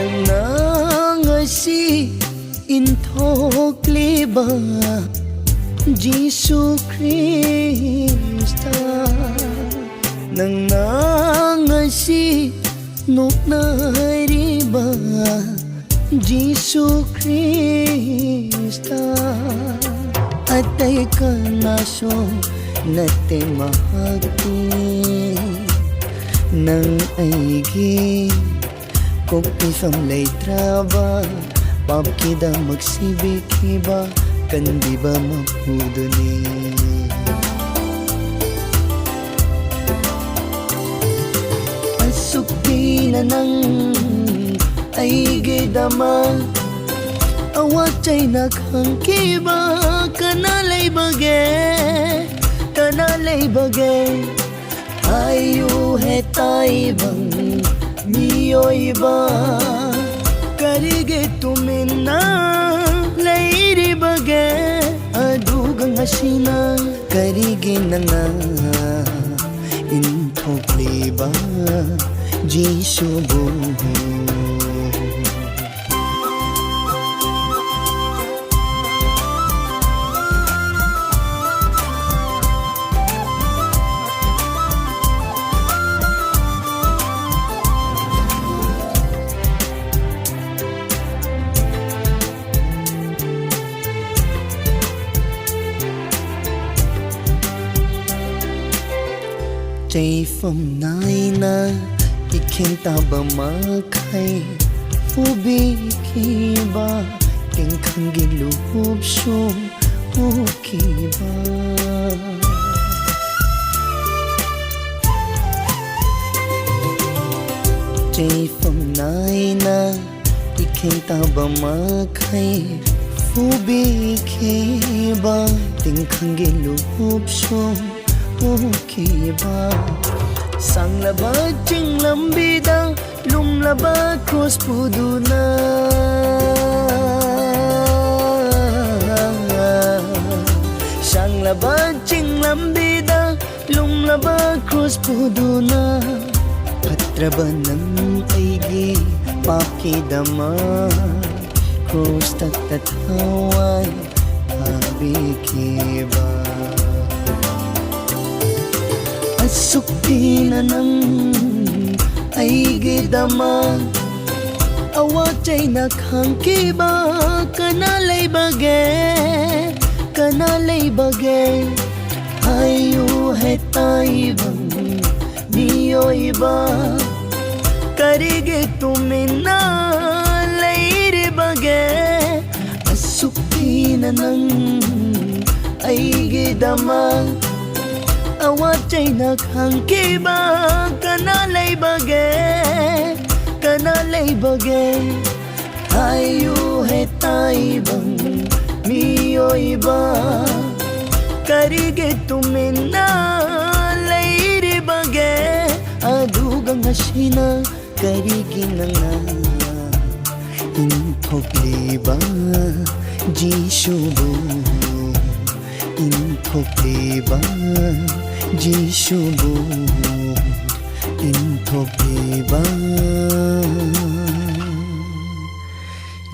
Nangna ngasi inthokliba Jisu Krista Nangna ngasi nuknariba Jisu Krista Atay ka naso nate mahagti Nang aigi kung isang laytraba Papkida magsibikiba Kandi ba mapuduni Pasukti na ng aigi dama Awatay naghangkiba Kanalay bagay Ayu hetay bang miyoy ba Karige tumina Layri bagay Adugang asina Karige na nga Intokli ba Jisubo Chay from nai na Iking taba makay Fubi kiba King kang giluhub siyong Hukiba Chay from nai na Iking taba makay Fubi kiba King kang giluhub siyong Hukiba Sang labad ching lambida Lumlabad cross puduna Sang labad ching lambida Lumlabad cross puduna Patraban ng aigi Pakidama Cross tatataway Habikiba Asukti na ng aigidama Awatay naghangkiba Kanalay bagay Ayu hetay bang miyoy ba Karige tumina Layri bagay Asukti na ng aigidama Awatay naghangkiba Kanalay bagay Ayu hetay bang miyoy ba Karige tumina Layri bagay Adugang asina Karige na nga Intokli ba Jisubo Intokli ba Jisubo Intokli ba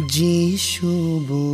Jisubo